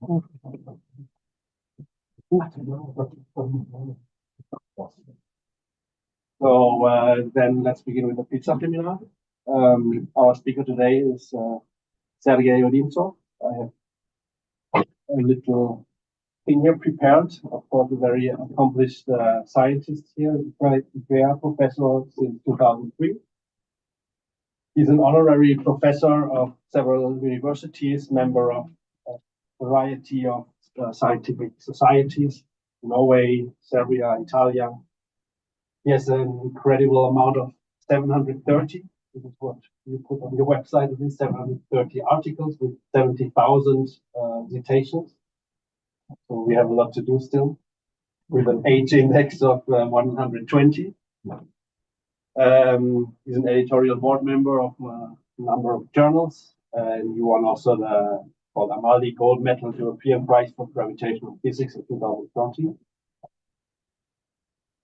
So then let's begin with the pizza seminar. Our speaker today is Sergey Odintsov. I have a little thing here prepared. Of course, a very accomplished scientist here, ICREA professor since 2003. He's an honorary professor of several universities, member of a variety of scientific societies, Norway, Serbia, Italia. He has an incredible amount of 730. This is what you put on your website. At least 730 articles with 70,000 citations. So we have a lot to do still, with an age index of 120. He's an editorial board member of a number of journals, and he won also the called Amaldi Gold Medal European Prize for Gravitational Physics in 2013.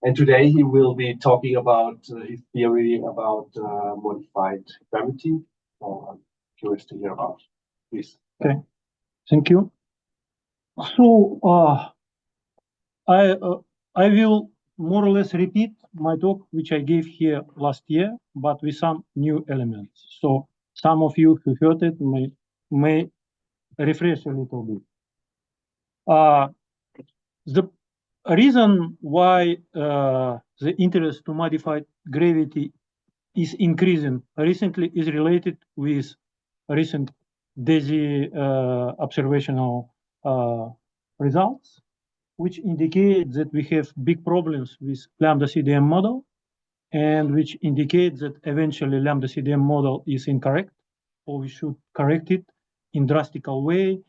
And today he will be talking about his theory about modified gravity. So I'm curious to hear about. Please. Okay, thank you. So I will more or less repeat my talk, which I gave here last year, but with some new elements. So some of you who heard it may refresh a little bit. The reason why the interest to modified gravity is increasing recently is related with recent DESY observational results, which indicate that we have big problems with lambda CDM model, and which indicate that eventually lambda CDM model is incorrect, or we should correct it in drastical way,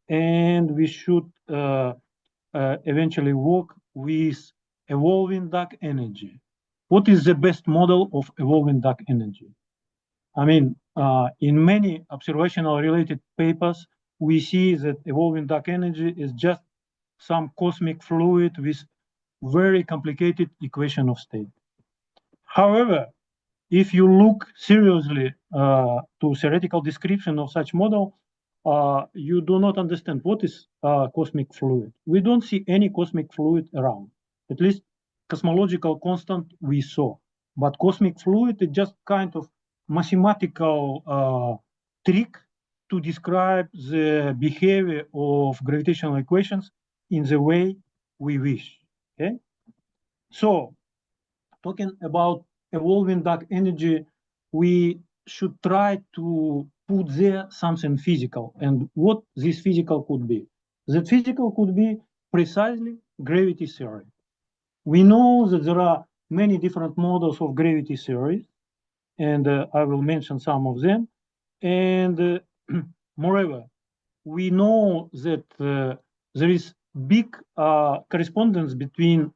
and we should eventually work with evolving dark energy. What is the best model of evolving dark energy? I mean, in many observational related papers, we see that evolving dark energy is just some cosmic fluid with very complicated equation of state. However, if you look seriously to theoretical description of such model, you do not understand what is cosmic fluid. We don't see any cosmic fluid around, at least cosmological constant we saw. But cosmic fluid is just kind of mathematical trick to describe the behavior of gravitational equations in the way we wish. Okay, so talking about evolving dark energy, we should try to put there something physical. And what this physical could be? That physical could be precisely gravity theory. We know that there are many different models of gravity theory, and I will mention some of them. And moreover, we know that there is big correspondence between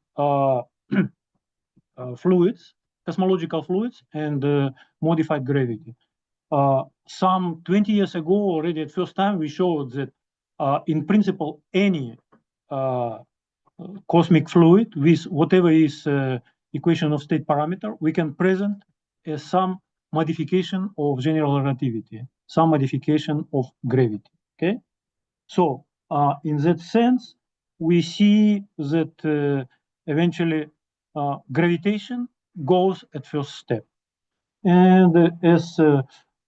fluids, cosmological fluids, and modified gravity. Some 20 years ago, already at first time, we showed that in principle, any cosmic fluid with whatever is equation of state parameter, we can present as some modification of general relativity, some modification of gravity. Okay, so in that sense, we see that eventually gravitation goes at first step. And as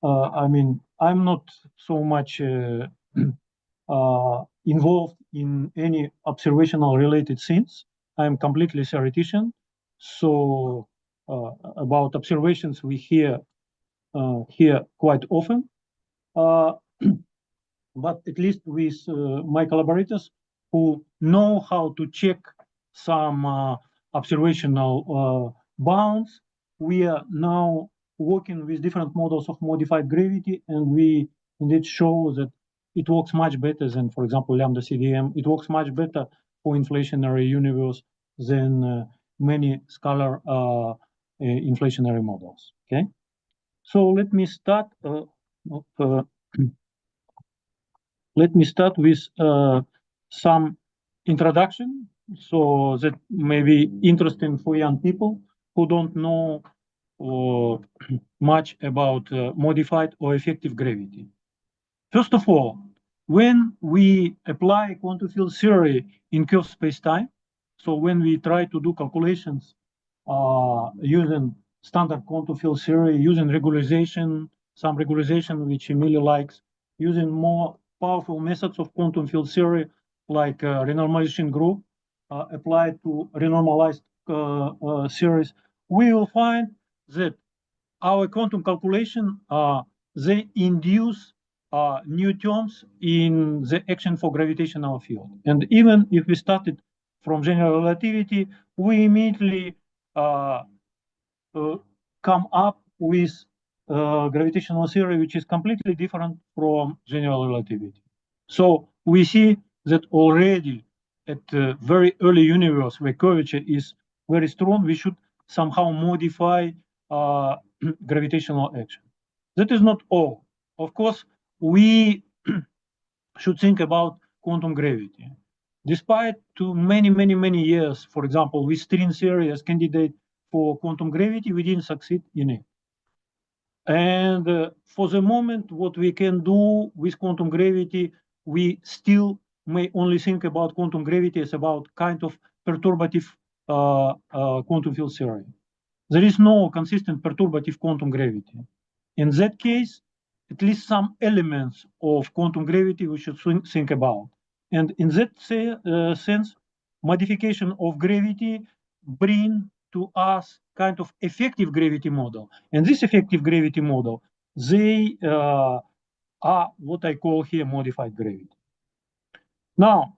I mean, I'm not so much involved in any observational related things. I'm completely theoretician. So about observations we hear quite often. But at least with my collaborators who know how to check some observational bounds, we are now working with different models of modified gravity, and we indeed show that it works much better than, for example, lambda CDM. It works much better for inflationary universe than many scalar inflationary models. Okay, so let me start. Let me start with some introduction, so that may be interesting for young people who don't know much about modified or effective gravity. First of all, when we apply quantum field theory in curved space-time, so when we try to do calculations using standard quantum field theory, using regularization, some regularization which Emilia likes, using more powerful methods of quantum field theory like renormalization group applied to renormalized series, we will find that our quantum calculation they induce new terms in the action for gravitational field. And even if we started from general relativity, we immediately come up with gravitational theory, which is completely different from general relativity. So we see that already at a very early universe where curvature is very strong, we should somehow modify gravitational action. That is not all. Of course, we should think about quantum gravity. Despite to many years, for example, with string theory as candidate for quantum gravity, we didn't succeed in it. And for the moment, what we can do with quantum gravity, we still may only think about quantum gravity as about kind of perturbative quantum field theory. There is no consistent perturbative quantum gravity. In that case, at least some elements of quantum gravity we should think about. And in that sense, modification of gravity bring to us kind of effective gravity model. And this effective gravity model, they are what I call here modified gravity. Now,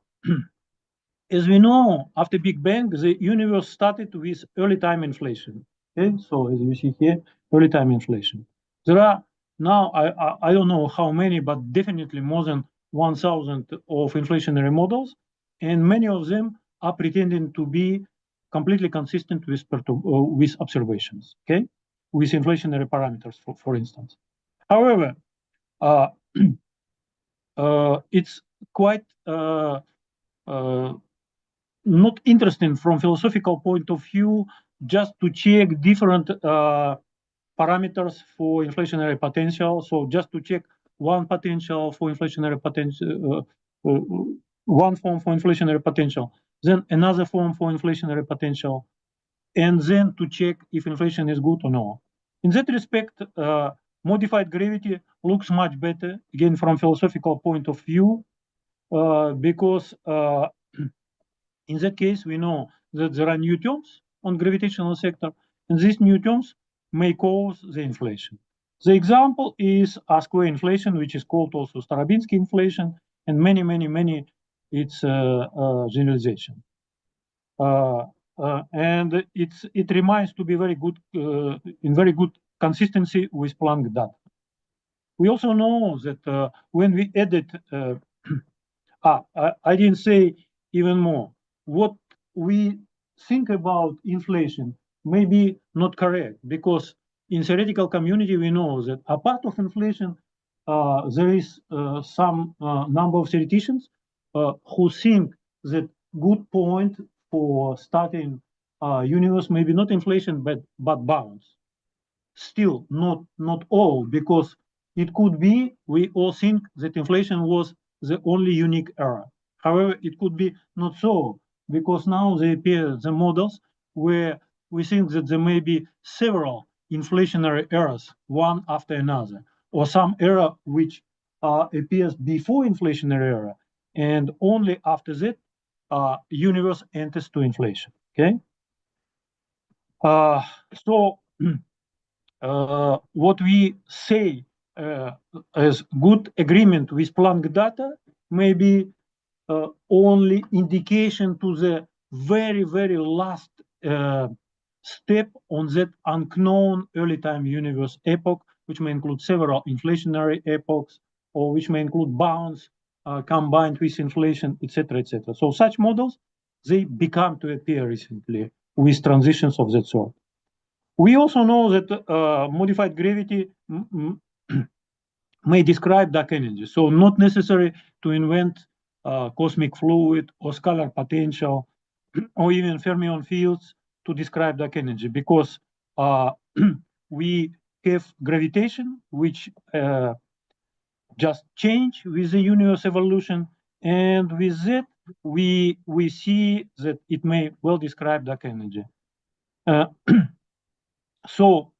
as we know, after Big Bang, the universe started with early time inflation. Okay, so as you see here, early time inflation. There are now, I don't know how many, but definitely more than 1,000 of inflationary models, and many of them are pretending to be completely consistent with observations, okay, with inflationary parameters, for instance. However, it's quite not interesting from philosophical point of view just to check different parameters for inflationary potential. So just to check one potential for inflationary potential, one form for inflationary potential, then another form for inflationary potential, and then to check if inflation is good or no. In that respect, modified gravity looks much better, again, from philosophical point of view, because in that case, we know that there are new terms on gravitational sector, and these new terms may cause the inflation. The example is R-square inflation, which is called also Starobinsky inflation, and many, it's generalization. And it remains to be very good, in very good consistency with Planck data. We also know that when we added, I didn't say even more. What we think about inflation may be not correct, because in theoretical community we know that a part of inflation there is some number of theoreticians who think that good point for starting universe maybe not inflation but bounds. Still not all, because it could be we all think that inflation was the only unique error. However, it could be not so, because now there appear the models where we think that there may be several inflationary errors, one after another, or some error which appears before inflationary error, and only after that universe enters to inflation. Okay. So what we say as good agreement with Planck data may be only indication to the very last step on that unknown early time universe epoch, which may include several inflationary epochs, or which may include bounds combined with inflation, etc., etc. So such models, they become to appear recently with transitions of that sort. We also know that modified gravity may describe dark energy, so not necessary to invent cosmic fluid or scalar potential or even fermion fields to describe dark energy, because we have gravitation which just change with the universe evolution, and with that we see that it may well describe dark energy. So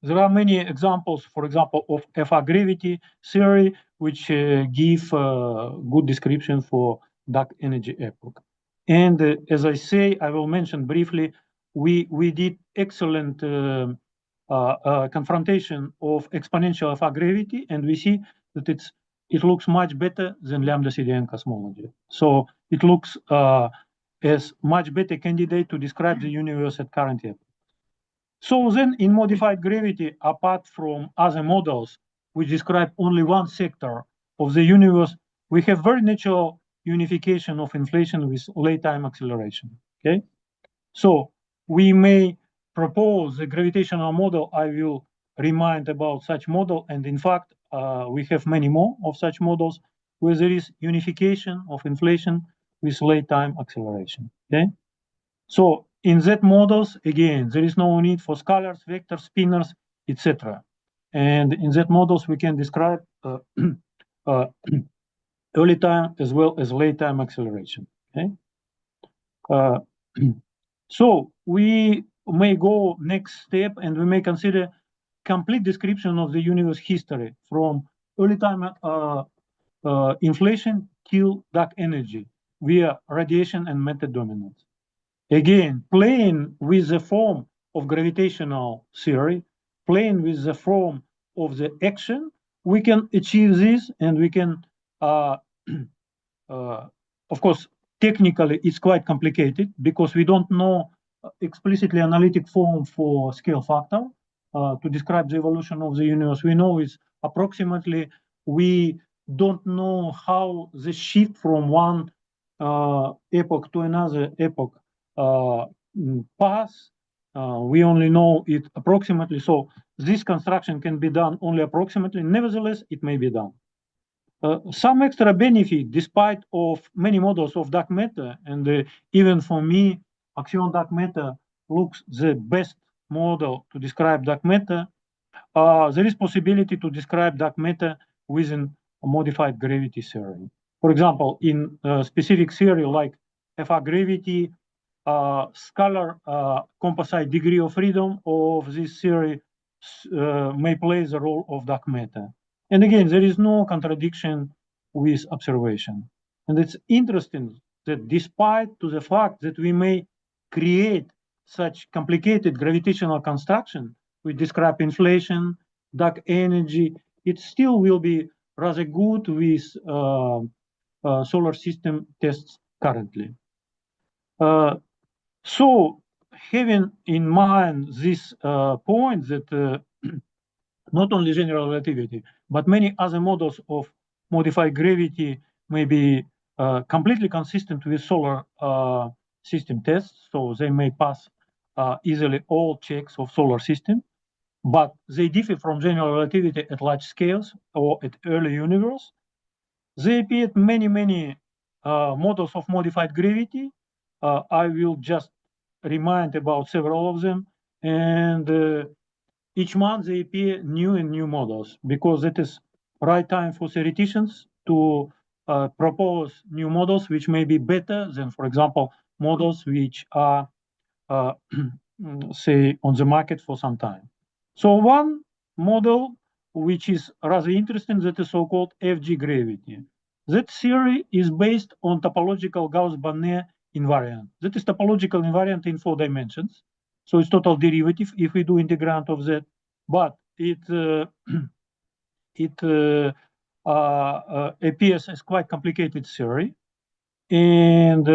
there are many examples, for example, of FR gravity theory, which give good description for dark energy epoch. And as I say, I will mention briefly, we did excellent confrontation of exponential FR gravity, and we see that it looks much better than lambda CDM cosmology. So it looks as much better candidate to describe the universe at current epoch. So then in modified gravity, apart from other models which describe only one sector of the universe, we have very natural unification of inflation with late time acceleration, okay? So we may propose a gravitational model. I will remind about such model, and in fact, we have many more of such models where there is unification of inflation with late time acceleration, okay? So in Z models, again, there is no need for scalars, vectors, spinors, etc. And in Z models, we can describe early time as well as late time acceleration. Okay. So we may go next step, and we may consider complete description of the universe history from early time inflation till dark energy via radiation and matter dominance. Again, playing with the form of gravitational theory, playing with the form of the action, we can achieve this, and we can, of course, technically it's quite complicated because we don't know explicitly analytic form for scale factor to describe the evolution of the universe. We know it's approximately, we don't know how the shift from one epoch to another epoch pass. We only know it approximately. So this construction can be done only approximately. Nevertheless, it may be done. Some extra benefit, despite of many models of dark matter, and even for me, axion dark matter looks the best model to describe dark matter. There is possibility to describe dark matter within a modified gravity theory. For example, in a specific theory like FR gravity, scalar composite degree of freedom of this theory may play the role of dark matter. And again, there is no contradiction with observation. And it's interesting that despite to the fact that we may create such complicated gravitational construction, we describe inflation, dark energy, it still will be rather good with solar system tests currently. So having in mind this point that not only general relativity, but many other models of modified gravity may be completely consistent with solar system tests, so they may pass easily all checks of solar system, but they differ from general relativity at large scales or at early universe. They appeared many models of modified gravity. I will just remind about several of them, and each month they appear new and new models because it is right time for theoreticians to propose new models which may be better than, for example, models which are say on the market for some time. So one model which is rather interesting, that is so-called FG gravity. That theory is based on topological Gauss-Bonnet invariant. That is topological invariant in 4 dimensions. So it's total derivative if we do integrand of that, but it appears as quite complicated theory, and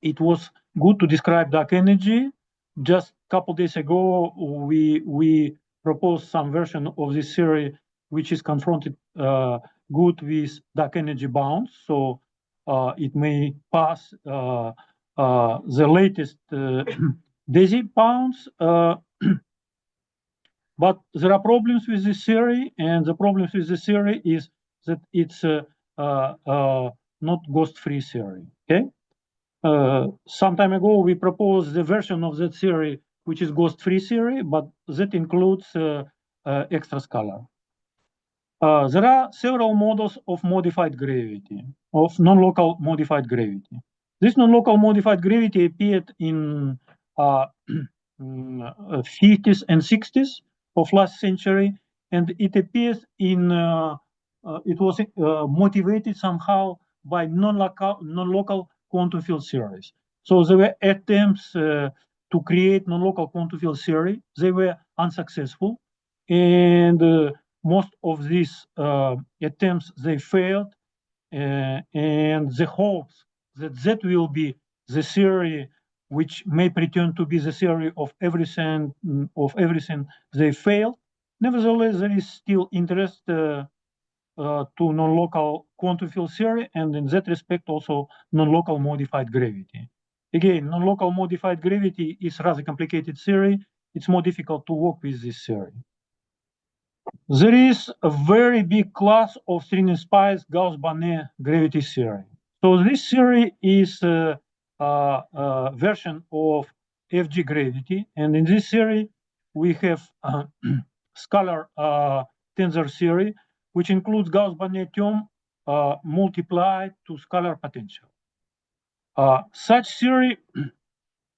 it was good to describe dark energy. Just a couple days ago, we proposed some version of this theory which is confronted good with dark energy bounds, so it may pass the latest DESY bounds. But there are problems with this theory, and the problems with this theory is that it's not ghost-free theory. Okay. Some time ago, we proposed the version of that theory which is ghost-free theory, but that includes extra scalar. There are several models of modified gravity, of non-local modified gravity. This non-local modified gravity appeared in 50s and 60s of last century, and it appears in, it was motivated somehow by non-local quantum field theories. So there were attempts to create non-local quantum field theory. They were unsuccessful, and most of these attempts, they failed, and the hopes that that will be the theory which may pretend to be the theory of everything, they failed. Nevertheless, there is still interest to non-local quantum field theory, and in that respect also non-local modified gravity. Again, non-local modified gravity is rather complicated theory. It's more difficult to work with this theory. There is a very big class of string-inspired Gauss-Bonnet gravity theory. So this theory is a version of FG gravity, and in this theory we have scalar tensor theory, which includes Gauss-Bonnet term multiplied to scalar potential. Such theory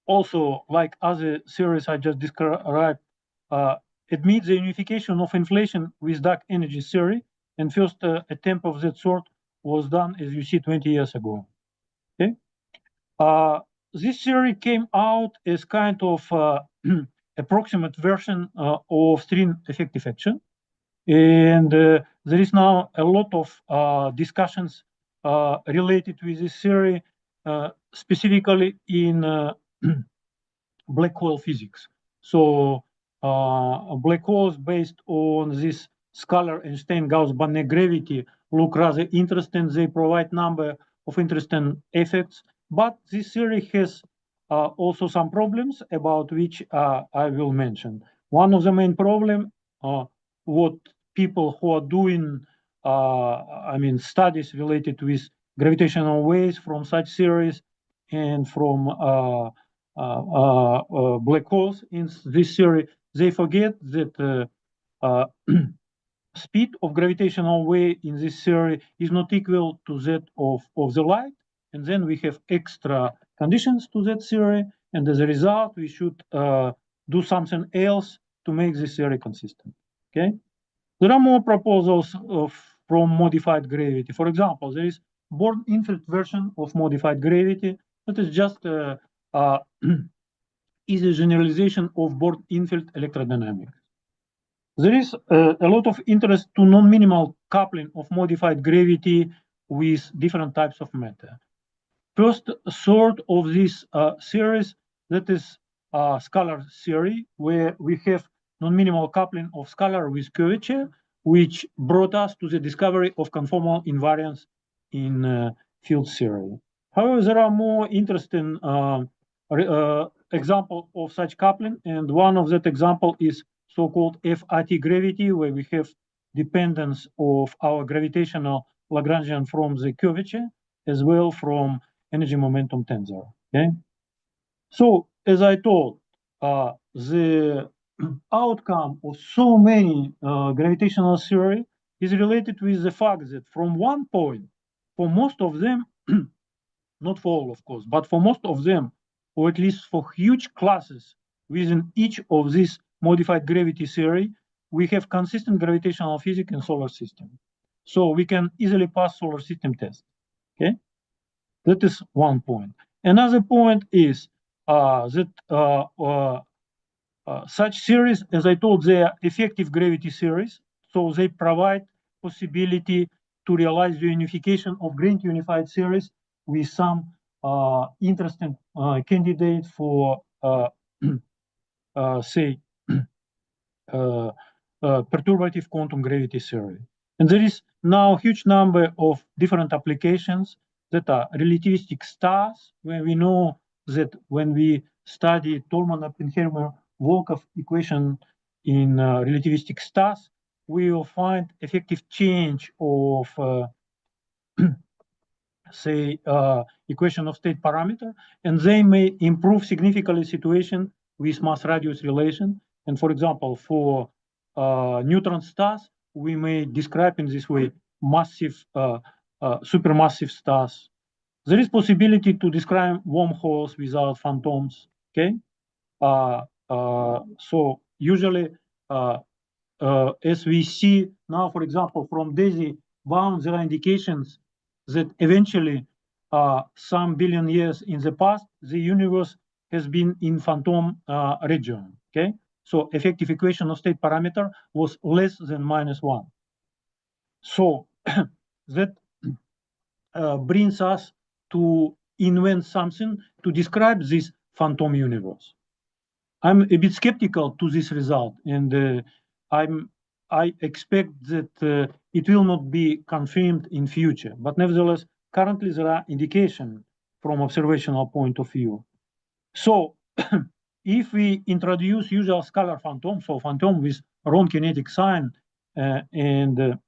also, like other theories I just described, admits the unification of inflation with dark energy theory, and first attempt of that sort was done, as you see, 20 years ago. Okay, this theory came out as kind of approximate version of string effective action, and there is now a lot of discussions related with this theory, specifically in black hole physics. So black holes based on this scalar Einstein-Gauss-Bonnet gravity look rather interesting. They provide number of interesting effects, but this theory has also some problems about which I will mention. One of the main problem, what people who are doing, studies related with gravitational waves from such theories and from black holes in this theory, they forget that speed of gravitational wave in this theory is not equal to that of the light, and then we have extra conditions to that theory, and as a result we should do something else to make this theory consistent. Okay, there are more proposals from modified gravity. For example, there is Born-Infeld version of modified gravity that is just is a generalization of Born-Infeld electrodynamics. There is a lot of interest to non-minimal coupling of modified gravity with different types of matter. First sort of this series, that is scalar theory, where we have non-minimal coupling of scalar with curvature, which brought us to the discovery of conformal invariance in field theory. However, there are more interesting example of such coupling, and one of that example is so-called FRT gravity, where we have dependence of our gravitational Lagrangian from the curvature, as well from energy momentum tensor. Okay, so as I told, the outcome of so many gravitational theory is related with the fact that from one point, for most of them, not for all, of course, but for most of them, or at least for huge classes within each of these modified gravity theory, we have consistent gravitational physics in solar system. So we can easily pass solar system test. Okay, that is one point. Another point is that such theories, as I told, they are effective gravity theories, so they provide possibility to realize the unification of grand unified theories with some interesting candidate for, say, perturbative quantum gravity theory. And there is now a huge number of different applications that are relativistic stars, where we know that when we study Tolman-Oppenheimer-Volkoff equation in relativistic stars, we will find effective change of say equation of state parameter, and they may improve significantly situation with mass radius relation. And for example, for neutron stars, we may describe in this way massive, supermassive stars. There is possibility to describe wormholes without phantoms. Okay, so usually, as we see now, for example, from DESY bound, there are indications that eventually, some billion years in the past, the universe has been in phantom region. Okay, so effective equation of state parameter was less than -1. So that brings us to invent something to describe this phantom universe. I'm a bit skeptical to this result, and I expect that it will not be confirmed in future. But nevertheless, currently there are indications from observational point of view. So if we introduce usual scalar phantom, so phantom with wrong kinetic sign, and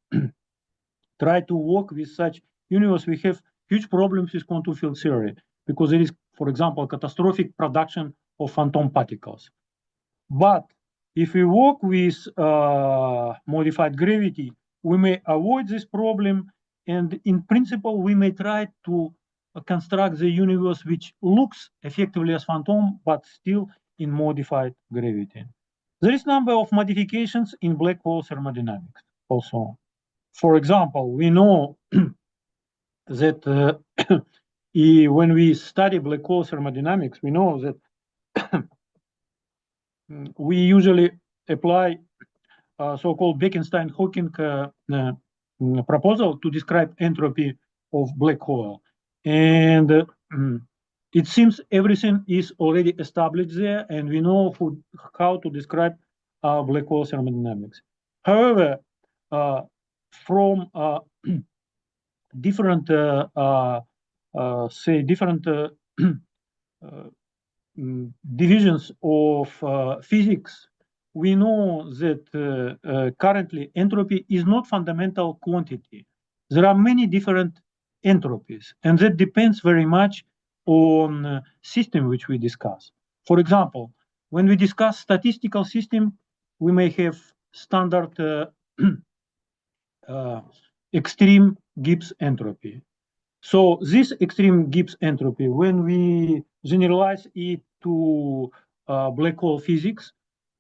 try to work with such universe, we have huge problems with quantum field theory, because there is, for example, catastrophic production of phantom particles. But if we work with modified gravity, we may avoid this problem, and in principle, we may try to construct the universe which looks effectively as phantom, but still in modified gravity. There is a number of modifications in black hole thermodynamics also. For example, we know that when we study black hole thermodynamics, we know that we usually apply so-called Bekenstein-Hawking proposal to describe entropy of black hole. And it seems everything is already established there, and we know how to describe black hole thermodynamics. However, from different, say, different divisions of physics, we know that currently entropy is not fundamental quantity. There are many different entropies, and that depends very much on system which we discuss. For example, when we discuss statistical system, we may have standard extreme Gibbs entropy. So this extreme Gibbs entropy, when we generalize it to black hole physics,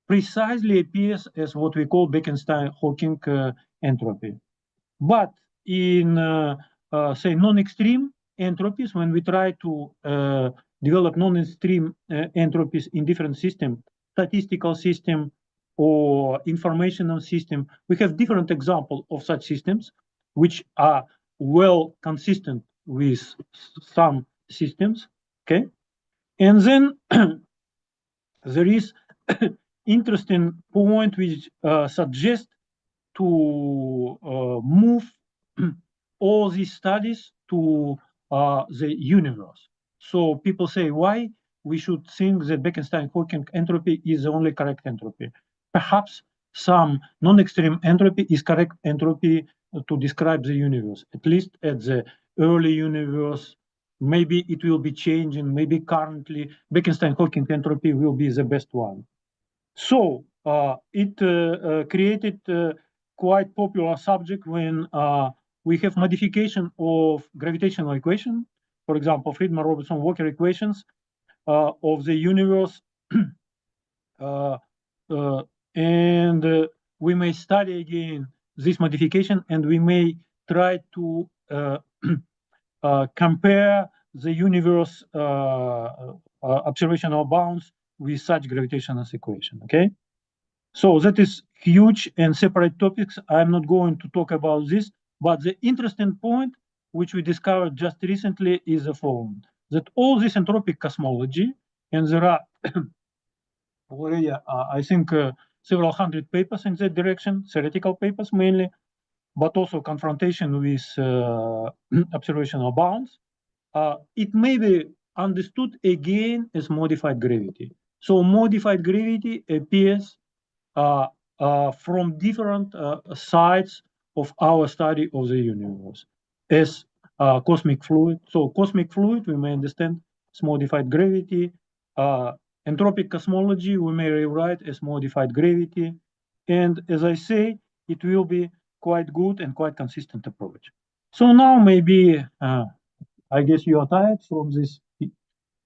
precisely appears as what we call Bekenstein-Hawking entropy. But in, say, non-extreme entropies, when we try to develop non-extreme entropies in different systems, statistical system or informational system, we have different examples of such systems, which are well consistent with some systems, okay? And then there is interesting point which suggests to move all these studies to the universe. So people say, why we should think that Bekenstein-Hawking entropy is the only correct entropy? Perhaps some non-extreme entropy is correct entropy to describe the universe, at least at the early universe. Maybe it will be changing, maybe currently Bekenstein-Hawking entropy will be the best one. So it created quite popular subject when we have modification of gravitational equation, for example, Friedmann-Robertson-Walker equations of the universe, and we may study again this modification, and we may try to compare the universe observational bounds with such gravitational equation, okay? So that is huge and separate topics. I'm not going to talk about this, but the interesting point which we discovered just recently is the following, that all this entropic cosmology, and there are already, I think, several hundred papers in that direction, theoretical papers mainly, but also confrontation with observational bounds, it may be understood again as modified gravity. So modified gravity appears from different sides of our study of the universe as cosmic fluid. So cosmic fluid, we may understand as modified gravity. Entropic cosmology, we may rewrite as modified gravity. And as I say, it will be quite good and quite consistent approach. So now maybe, I guess you are tired from this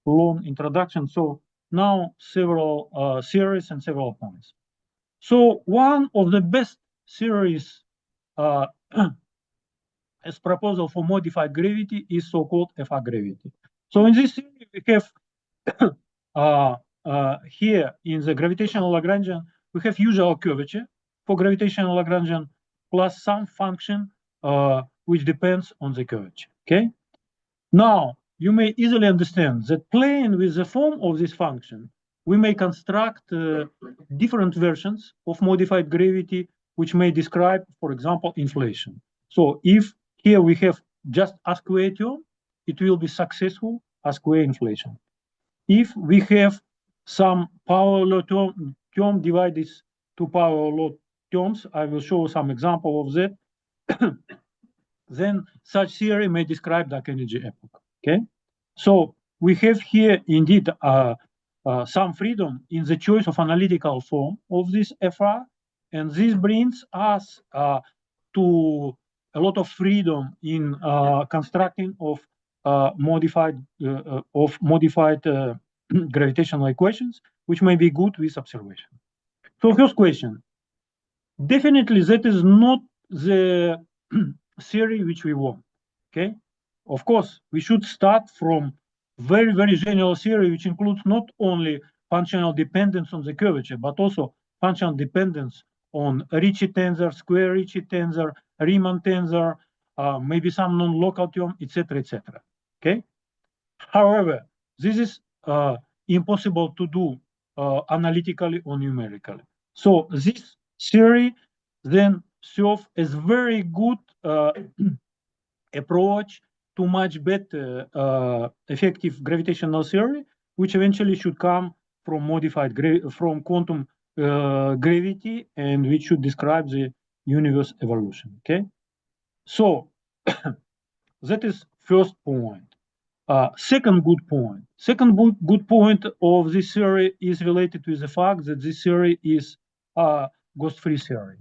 long introduction. So now several theories and several points. So one of the best theories as proposal for modified gravity is so-called FR gravity. So in this theory, we have here in the gravitational Lagrangian, we have usual curvature for gravitational Lagrangian plus some function which depends on the curvature. Okay. Now you may easily understand that playing with the form of this function, we may construct different versions of modified gravity, which may describe, for example, inflation. So if here we have just a square term, it will be successful a square inflation. If we have some power law term divided to power law terms, I will show some example of that. Then such theory may describe dark energy epoch. Okay, so we have here indeed some freedom in the choice of analytical form of this FR, and this brings us to a lot of freedom in constructing of modified gravitational equations, which may be good with observation. So first question, definitely that is not the theory which we want. Okay, of course we should start from very, very general theory, which includes not only functional dependence on the curvature, but also functional dependence on Ricci tensor, square Ricci tensor, Riemann tensor, maybe some non-local term, etc., etc. Okay. However, this is impossible to do analytically or numerically. So this theory then serves as very good approach to much better effective gravitational theory, which eventually should come from modified from quantum gravity, and which should describe the universe evolution. Okay, so that is first point. Second good point. Second good point of this theory is related with the fact that this theory is a ghost-free theory.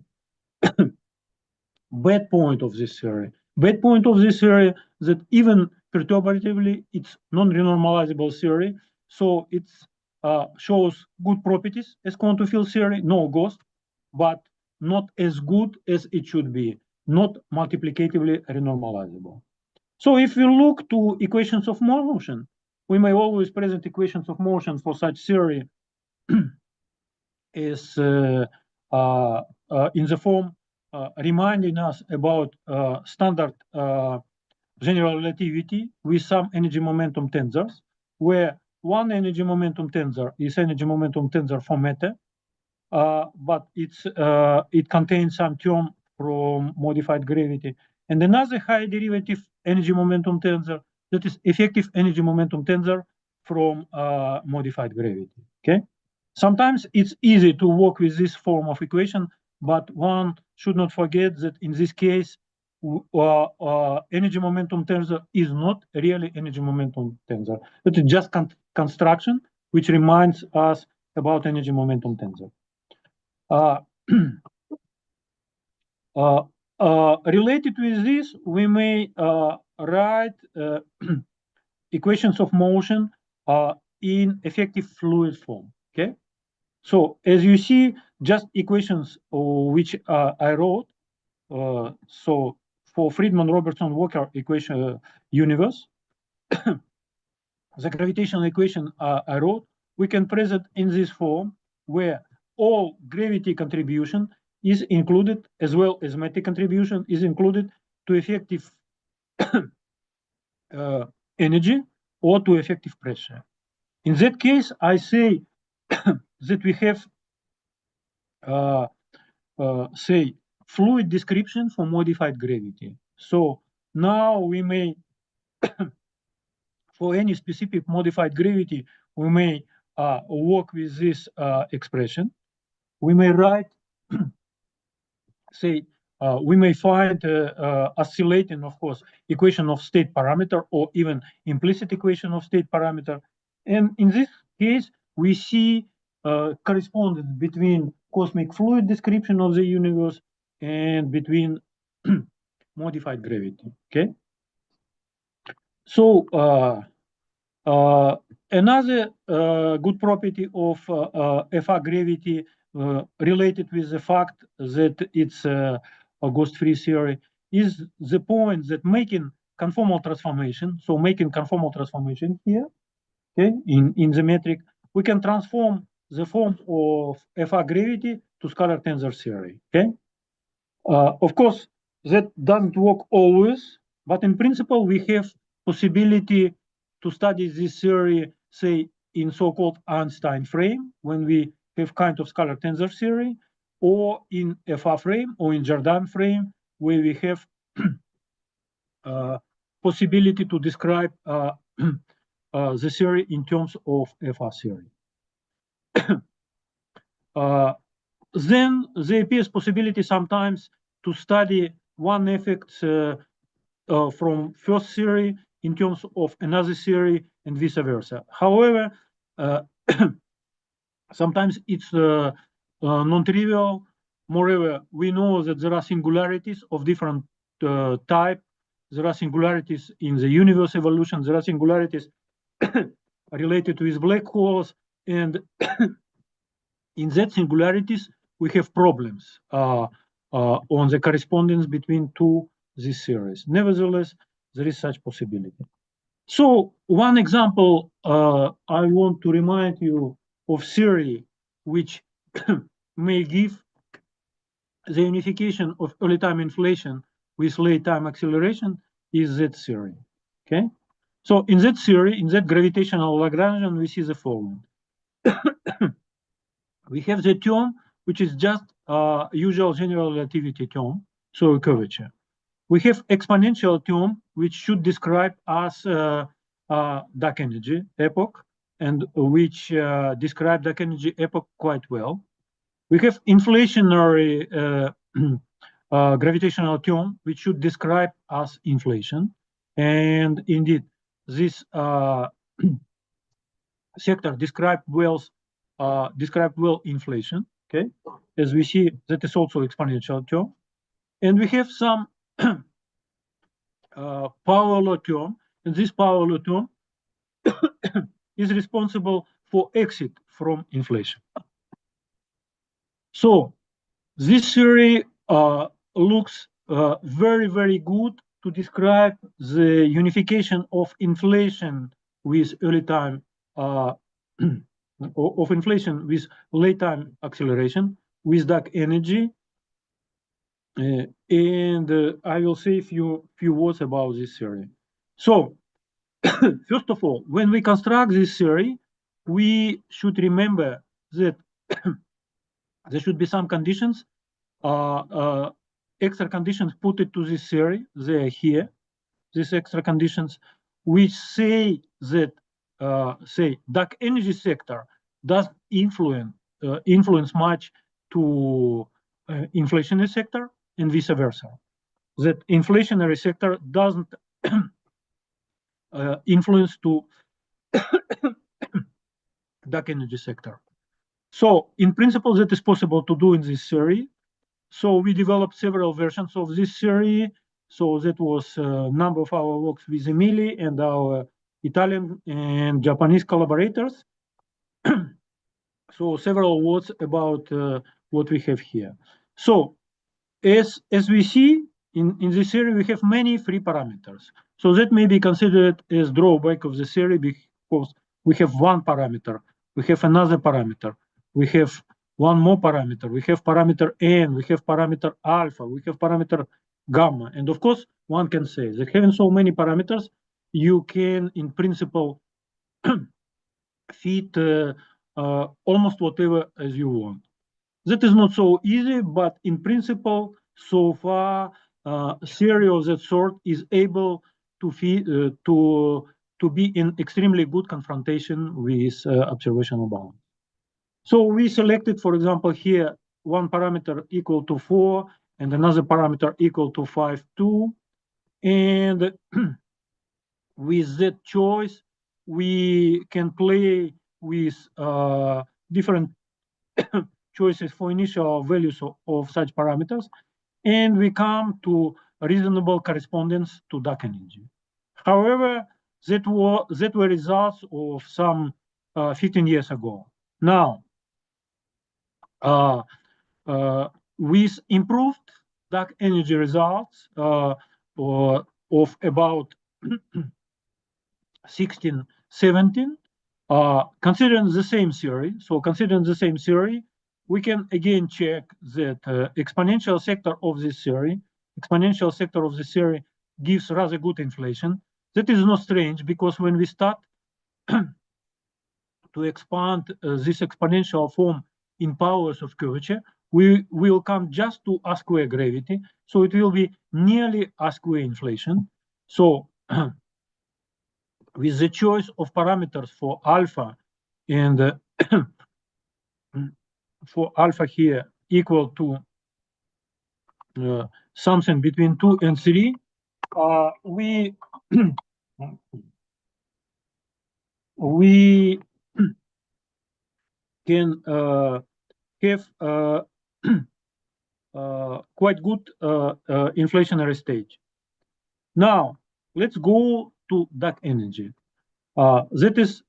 Bad point of this theory. Bad point of this theory that even perturbatively it's non-renormalizable theory. So it shows good properties as quantum field theory, no ghost, but not as good as it should be, not multiplicatively renormalizable. So if we look to equations of motion, we may always present equations of motion for such theory is in the form reminding us about standard general relativity with some energy momentum tensors, where one energy momentum tensor is energy momentum tensor for matter, but it contains some term from modified gravity, and another high derivative energy momentum tensor that is effective energy momentum tensor from modified gravity. Okay, sometimes it's easy to work with this form of equation, but one should not forget that in this case energy momentum tensor is not really energy momentum tensor. It is just construction which reminds us about energy momentum tensor. Related with this, we may write equations of motion in effective fluid form. Okay, so as you see, just equations which I wrote. So for Friedmann-Robertson-Walker equation universe, the gravitational equation I wrote, we can present in this form where all gravity contribution is included, as well as matter contribution is included to effective energy or to effective pressure. In that case, I say that we have, say, fluid description for modified gravity. So now we may, for any specific modified gravity, we may work with this expression. We may write, say, we may find oscillating, of course, equation of state parameter or even implicit equation of state parameter. And in this case, we see correspondence between cosmic fluid description of the universe and between modified gravity. Okay. So another good property of FR gravity related with the fact that it's a ghost-free theory is the point that making conformal transformation, so making conformal transformation here, okay, in the metric, we can transform the form of FR gravity to scalar tensor theory, okay? Of course, that doesn't work always, but in principle, we have possibility to study this theory, say, in so-called Einstein frame, when we have kind of scalar tensor theory, or in FR frame, or in Jordan frame, where we have possibility to describe the theory in terms of FR theory. Then there appears possibility sometimes to study one effect from first theory in terms of another theory and vice versa. However, sometimes it's non-trivial. Moreover, we know that there are singularities of different type. There are singularities in the universe evolution. There are singularities related with black holes. And in that singularities, we have problems on the correspondence between these theories. Nevertheless, there is such possibility. So one example I want to remind you of theory which may give the unification of early time inflation with late time acceleration is that theory. Okay, so in that theory, in that gravitational Lagrangian, we see the following. We have the term which is just usual general relativity term, so a curvature. We have exponential term which should describe as dark energy epoch, and which describe dark energy epoch quite well. We have inflationary gravitational term which should describe as inflation, and indeed this sector describe well inflation. Okay, as we see, that is also exponential term, and we have some power law term, and this power law term is responsible for exit from inflation. So this theory looks very, very good to describe the unification of inflation with early time of inflation with late time acceleration with dark energy. And I will say a few words about this theory. So first of all, when we construct this theory, we should remember that there should be some conditions, extra conditions put it to this theory. They are here, these extra conditions, which say that say dark energy sector does influence much to inflationary sector and vice versa. That inflationary sector doesn't influence to dark energy sector. So in principle, that is possible to do in this theory. So we developed several versions of this theory. So that was a number of our works with Emili and our Italian and Japanese collaborators. So several words about what we have here. So as we see in this theory, we have many free parameters. So that may be considered as drawback of the theory because we have one parameter, we have another parameter, we have one more parameter, we have parameter n, we have parameter alpha, we have parameter gamma. And of course, one can say that having so many parameters, you can, in principle, fit almost whatever as you want. That is not so easy, but in principle, so far, theory of that sort is able to be in extremely good confrontation with observational bounds. So we selected, for example, here one parameter equal to 4 and another parameter equal to 5, 2, and with that choice, we can play with different choices for initial values of such parameters. and we come to reasonable correspondence to dark energy. However, that were results of some 15 years ago. Now, with improved dark energy results of about 16, 17, considering the same theory, we can again check that exponential sector of this theory gives rather good inflation. That is not strange, because when we start to expand this exponential form in powers of curvature, we will come just to R square gravity. So it will be nearly R square inflation. So with the choice of parameters for alpha and for alpha here equal to something between 2 and 3, we can have quite good inflationary stage. Now, let's go to dark energy. That is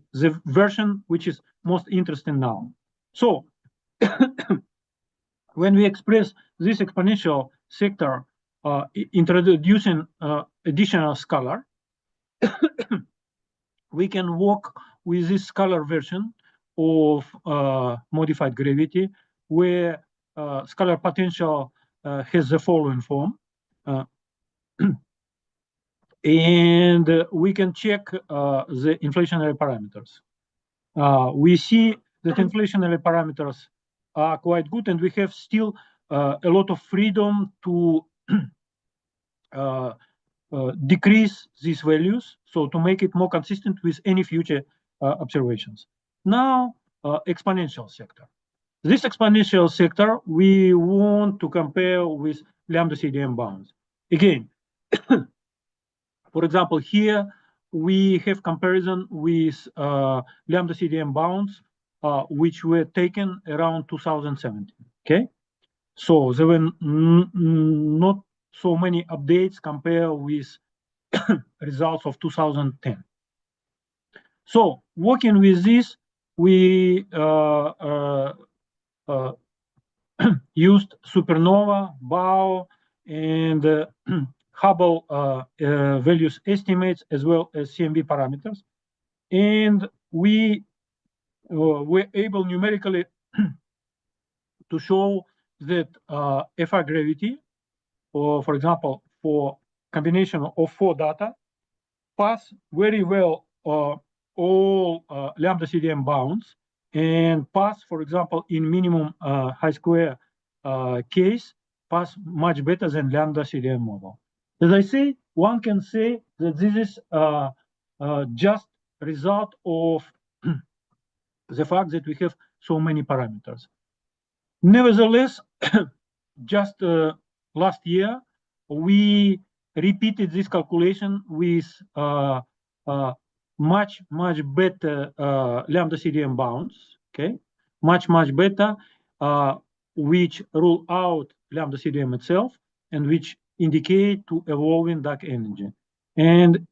the version which is most interesting now. So, when we express this exponential sector introducing additional scalar, we can work with this scalar version of modified gravity, where scalar potential has the following form. And we can check the inflationary parameters. We see that inflationary parameters are quite good, and we have still a lot of freedom to decrease these values, so to make it more consistent with any future observations. Now, exponential sector. This exponential sector we want to compare with lambda CDM bounds. Again, for example, here we have comparison with lambda CDM bounds, which were taken around 2017. Okay, so there were not so many updates compared with results of 2010. So working with this, we used supernova, BAO, and Hubble values estimates, as well as CMB parameters. And we were able numerically to show that FR gravity, or for example, for combination of 4 data, pass very well all lambda CDM bounds, and pass, for example, in minimum high square case, pass much better than lambda CDM model. As I say, one can say that this is just result of the fact that we have so many parameters. Nevertheless, just last year, we repeated this calculation with much better lambda CDM bounds, okay? Much better, which rule out lambda CDM itself, and which indicate to evolving dark energy. And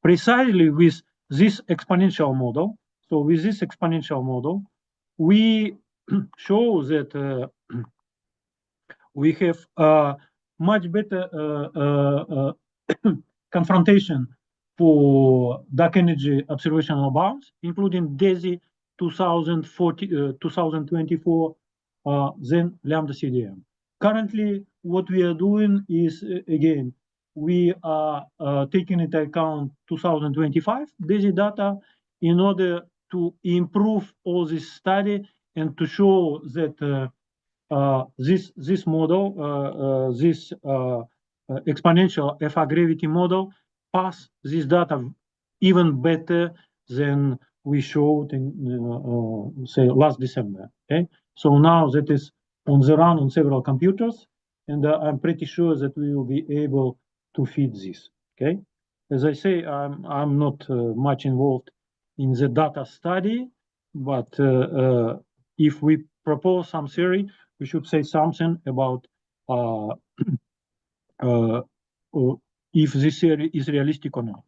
precisely with this exponential model, so with this exponential model, we show that we have much better confrontation for dark energy observational bounds, including DESY 2024 than lambda CDM. Currently, what we are doing is, again, we are taking into account 2025 DESY data in order to improve all this study and to show that this model, this exponential FR gravity model, pass this data even better than we showed in say last December. Okay, so now that is on the run on several computers, and I'm pretty sure that we will be able to feed this. Okay, as I say, I'm not much involved in the data study, but if we propose some theory, we should say something about if this theory is realistic or not.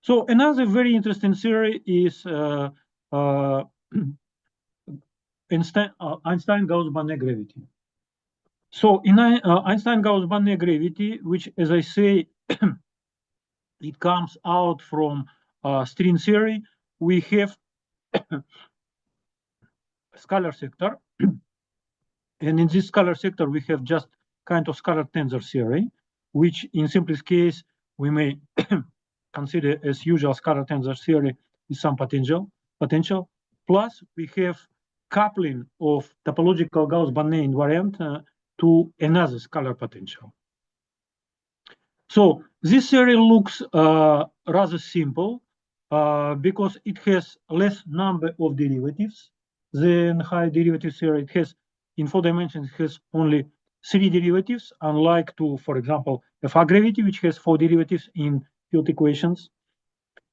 So another very interesting theory is Einstein-Gauss-Bonnet gravity. So in Einstein-Gauss-Bonnet gravity, which, as I say, it comes out from string theory, we have scalar sector. And in this scalar sector, we have just kind of scalar tensor theory, which in simplest case, we may consider as usual scalar tensor theory with some potential. Plus, we have coupling of topological Gauss-Bonnet invariant to another scalar potential. So this theory looks rather simple because it has less number of derivatives than high derivative theory. It has, in 4 dimensions, it has only 3 derivatives, unlike to, for example, FA gravity, which has 4 derivatives in field equations.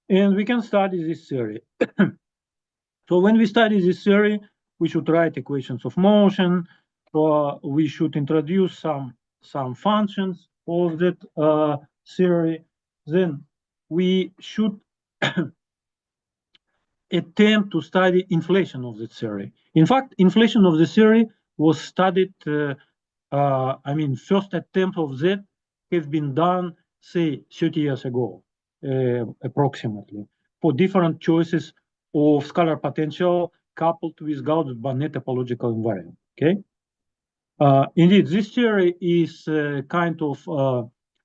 And we can study this theory. So when we study this theory, we should write equations of motion, or we should introduce some functions of that theory. Then we should attempt to study inflation of the theory. In fact, inflation of the theory was studied, first attempt of that have been done, say, 30 years ago, approximately, for different choices of scalar potential coupled with Gauss-Bonnet topological invariant, okay? Indeed, this theory is kind of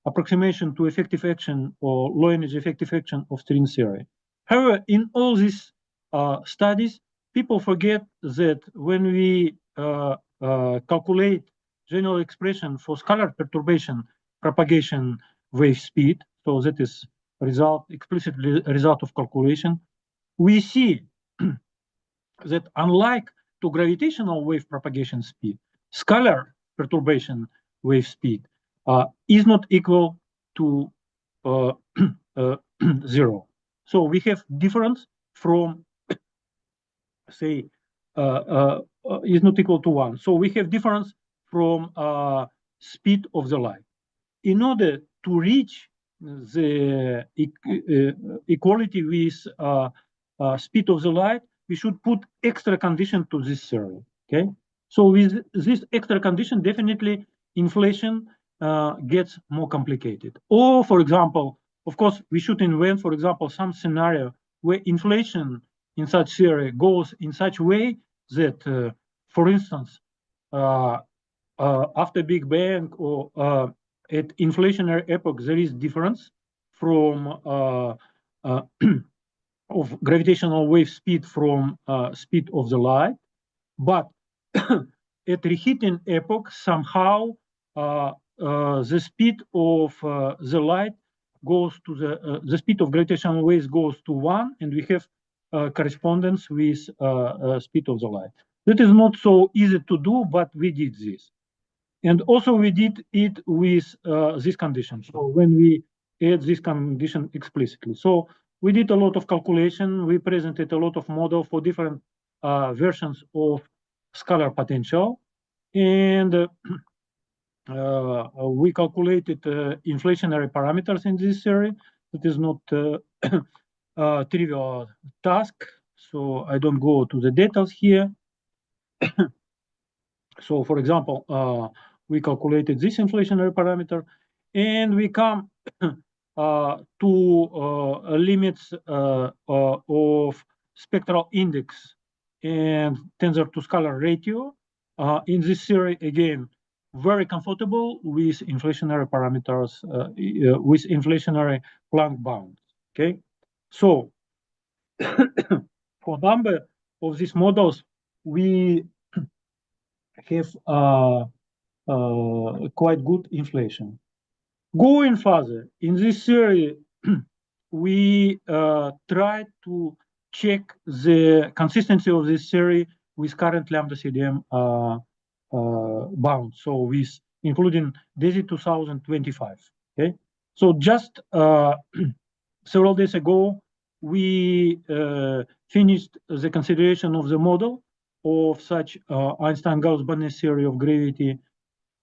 approximation to effective action or low energy effective action of string theory. However, in all these studies, people forget that when we calculate general expression for scalar perturbation propagation wave speed, so that is explicitly a result of calculation, we see that unlike to gravitational wave propagation speed, scalar perturbation wave speed is not equal to 0. So we have difference from, say, is not equal to 1. So we have difference from speed of the light. In order to reach the equality with speed of the light, we should put extra condition to this theory, okay? So with this extra condition, definitely inflation gets more complicated. Or, for example, of course, we should invent, for example, some scenario where inflation in such theory goes in such way that, for instance, after Big Bang or at inflationary epoch, there is difference from of gravitational wave speed from speed of the light, but at reheating epoch, somehow the speed of the light goes to the speed of gravitational waves goes to 1, and we have correspondence with speed of the light. That is not so easy to do, but we did this. And also we did it with this condition. So when we add this condition explicitly. So we did a lot of calculation. We presented a lot of model for different versions of scalar potential. And we calculated inflationary parameters in this theory. It is not a trivial task. So I don't go to the details here. So for example, we calculated this inflationary parameter, and we come to limits of spectral index and tensor to scalar ratio. In this theory, again, very comfortable with inflationary parameters, with inflationary Planck bounds. Okay, so for a number of these models, we have quite good inflation. Going further, in this theory, we try to check the consistency of this theory with current lambda CDM bounds, so with including DESY 2025. Okay, so just several days ago, we finished the consideration of the model of such Einstein-Gauss-Bonnet theory of gravity,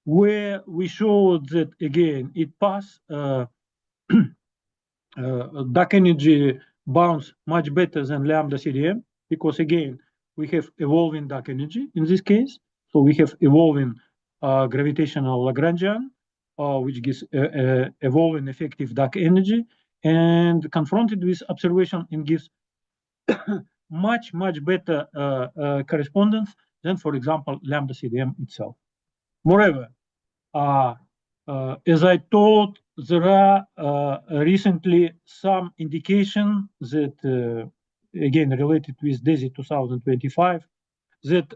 where we showed that again it passes dark energy bounds much better than lambda CDM, because again we have evolving dark energy in this case. So we have evolving gravitational Lagrangian, which gives evolving effective dark energy, and confronted with observation, it gives much better correspondence than, for example, lambda CDM itself. Moreover, as I told, there are recently some indication that, again, related with DESY 2025, that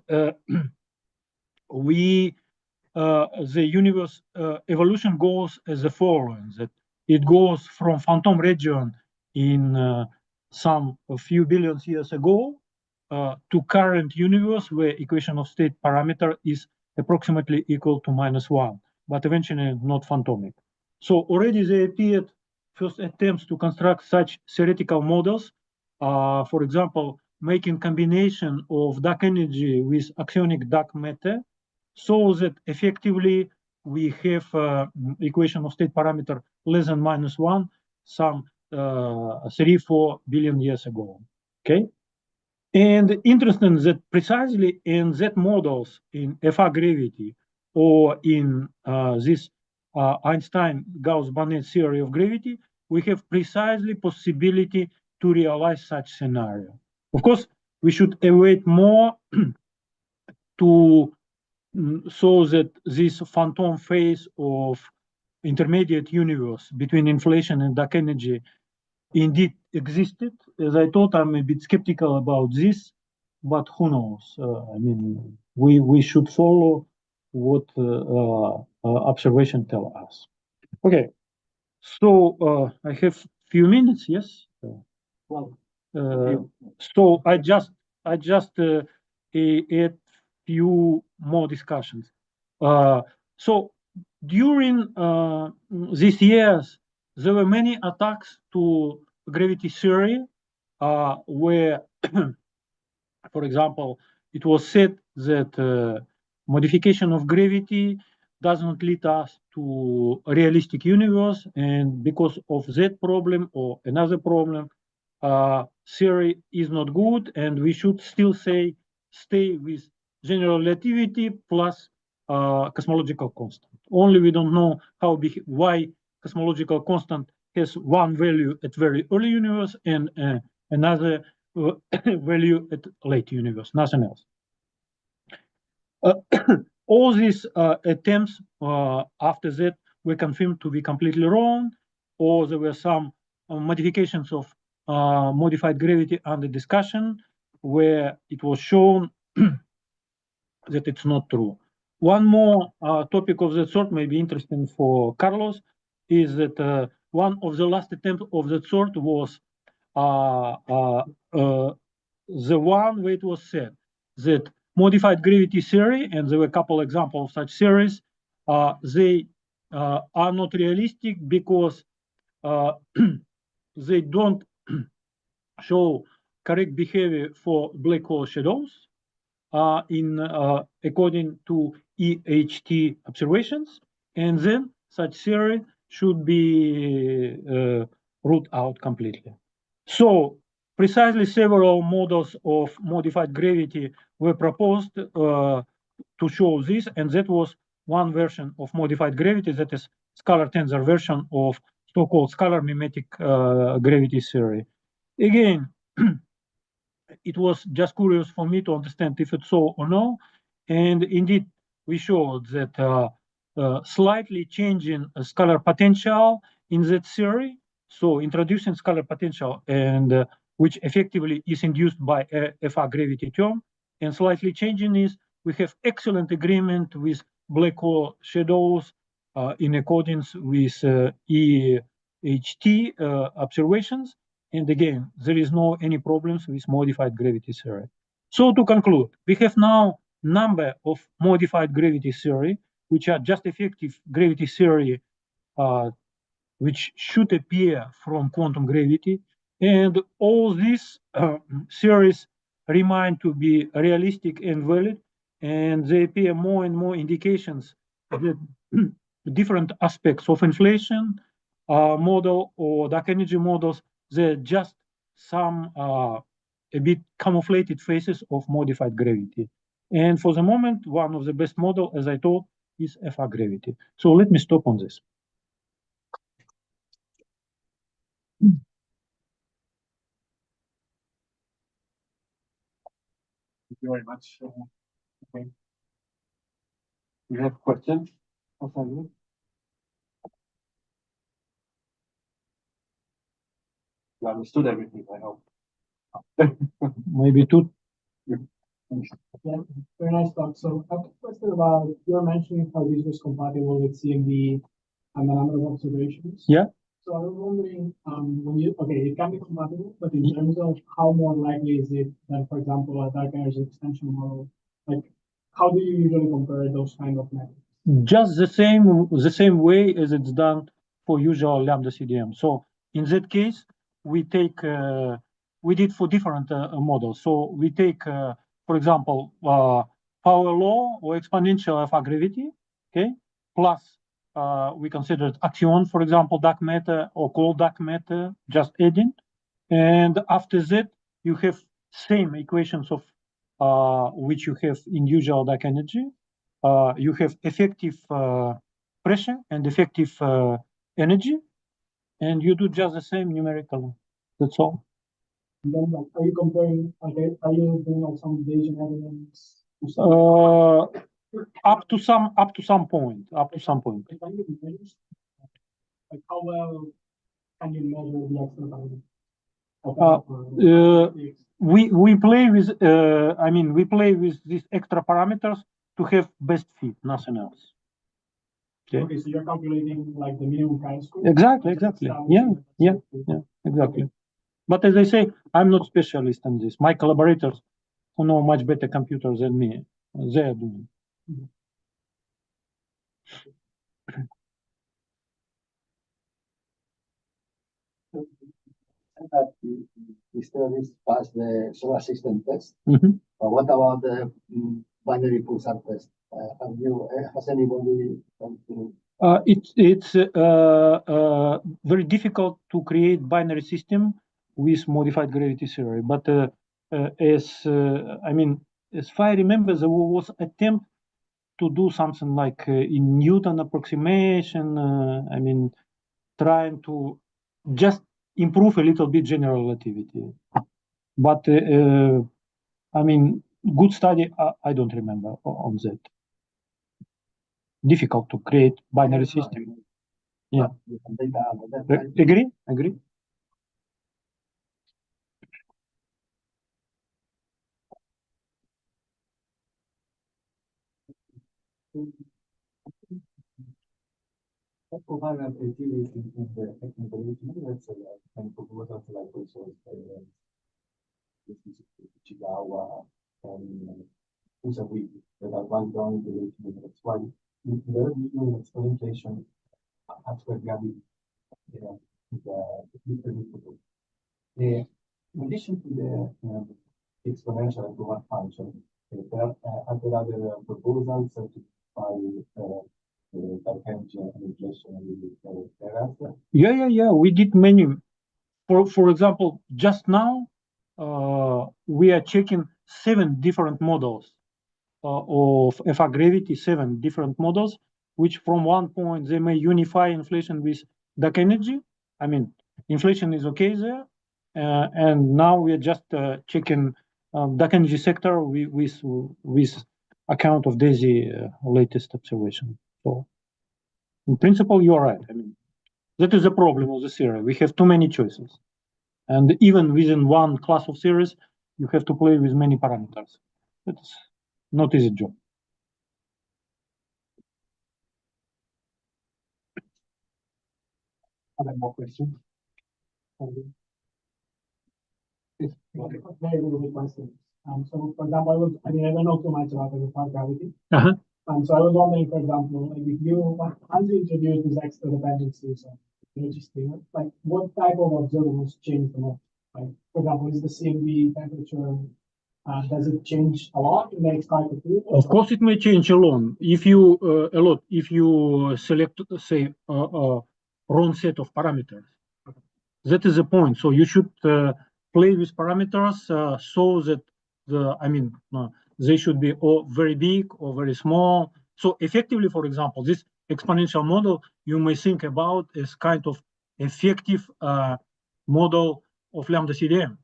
the universe evolution goes as the following, that it goes from phantom region in some a few billion years ago to current universe where equation of state parameter is approximately equal to -1, but eventually not phantomic. So already there appeared first attempts to construct such theoretical models, for example, making combination of dark energy with axionic dark matter, so that effectively we have equation of state parameter less than -1 some 3-4 billion years ago. Okay, and interesting that precisely in that models in FR gravity or in this Einstein-Gauss-Bonnet theory of gravity, we have precisely possibility to realize such scenario. Of course, we should await more to so that this phantom phase of intermediate universe between inflation and dark energy indeed existed. As I thought, I'm a bit skeptical about this, but who knows? I mean, we should follow what observation tell us. Okay, so I have few minutes. Yes. Well, so I just add few more discussions. So during these years, there were many attacks to gravity theory, where, for example, it was said that modification of gravity does not lead us to a realistic universe, and because of that problem or another problem, theory is not good, and we should still stay with general relativity plus cosmological constant. Only we don't know why cosmological constant has one value at very early universe and another value at late universe, nothing else. All these attempts after that were confirmed to be completely wrong, or there were some modifications of modified gravity under discussion where it was shown that it's not true. One more topic of that sort may be interesting for Carlos is that one of the last attempts of that sort was the one where it was said that modified gravity theory, and there were a couple examples of such theories, they are not realistic because they don't show correct behavior for black hole shadows according to EHT observations, and then such theory should be ruled out completely. So precisely several models of modified gravity were proposed to show this, and that was one version of modified gravity, that is scalar tensor version of so-called scalar mimetic gravity theory. Again, it was just curious for me to understand if it's so or no, and indeed we showed that slightly changing a scalar potential in that theory, so introducing scalar potential and which effectively is induced by a FR gravity term, and slightly changing is we have excellent agreement with black hole shadows in accordance with EHT observations. And again, there is no any problems with modified gravity theory. So to conclude, we have now number of modified gravity theory, which are just effective gravity theory, which should appear from quantum gravity. And all these theories remain to be realistic and valid, and there appear more and more indications that different aspects of inflation model or dark energy models, they're just some a bit camouflated faces of modified gravity. And for the moment, one of the best model, as I told, is FR gravity. So let me stop on this. Thank you very much. Okay. You have questions? You understood everything, I hope. Maybe two. Yeah, very nice talk. So I have a question about, you're mentioning how this was compatible with CMB and the number of observations. Yeah. So I was wondering, it can be compatible, but in terms of how more likely is it that, for example, a dark energy extension model, like how do you usually compare those kind of methods? Just the same way as it's done for usual lambda CDM. So in that case, we take we did for different models. So we take, for example, power law or exponential FR gravity, okay, plus we considered axion, for example, dark matter or cold dark matter, just adding, and after that you have same equations of which you have in usual dark energy. You have effective pressure and effective energy, and you do just the same numerically. That's all. And then, like, are you comparing? Okay, are you doing like some Bayesian evidence? Up to some point. Like, can you measure, like how well can you measure the extra we play with we play with these extra parameters to have best fit, nothing else. Okay, so you're calculating like the minimum chi-square? Exactly. Yeah, exactly. But as I say, I'm not specialist in this. My collaborators, who know much better computers than me, they are doing. That the studies pass the solar system test. Mm-hmm. But what about the binary pulsar test? Has anybody come to? It's very difficult to create binary system with modified gravity theory. But as far I remember, there was attempt to do something like in Newton approximation. Trying to just improve a little bit general relativity. But good study. I don't remember on that. Difficult to create binary system. Yeah. Agree. Pochowałem chwili ten powód like also Chigawa and Usawi that are one drawing the that's why they're using experimentation after Gabi the predictable. In addition to the exponential and one function, there are other proposals to Yeah. We did many. For example, just now we are checking 7 different models of FR gravity, 7 different models, which from one point they may unify inflation with dark energy. Inflation is okay there, and now we are just checking dark energy sector with account of DESY latest observation. So, in principle, you are right. That is the problem of the theory. We have too many choices, and even within one class of theories, you have to play with many parameters. It's not easy job. Other more questions? Very good questions. So for example, I don't know too much about the gravity. Uh-huh. So I was wondering, for example, like if you once you introduce these extra dependencies on energy stream, like what type of observables change the most? Like, for example, is the CMB temperature Does it change a lot in the expected field? Of course, it may change alone. If you if you select, say, wrong set of parameters, that is the point. So you should play with parameters so that they should be or very big or very small. So effectively, for example, this exponential model you may think about as kind of effective model of lambda CDM,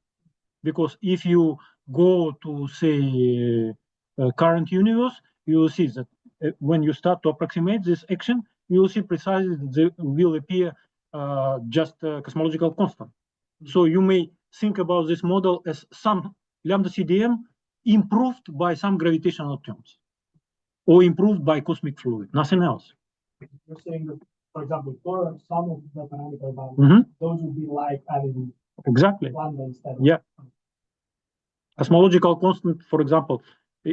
because if you go to say current universe, you will see that when you start to approximate this action, you will see precisely that there will appear just a cosmological constant. So you may think about this model as some lambda CDM improved by some gravitational terms, or improved by cosmic fluid, nothing else. You're saying that, for example, for some of the parameter values, Mhm. those would be like adding Exactly. lambda instead of. Yeah. Cosmological constant, for example,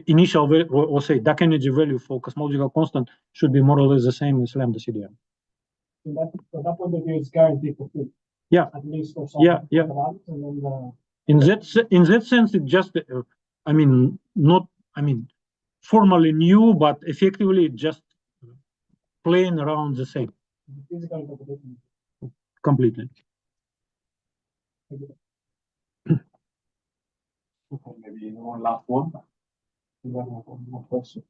initial value, or say dark energy value for cosmological constant should be more or less the same as lambda CDM. So that point of view is guaranteed for free. Yeah. At least for some Yeah, of yeah. the values, and then the. In that sense, it just, not, formally new, but effectively just playing around the same Physical interpretation. completely. Okay, maybe one last one. You have one more question.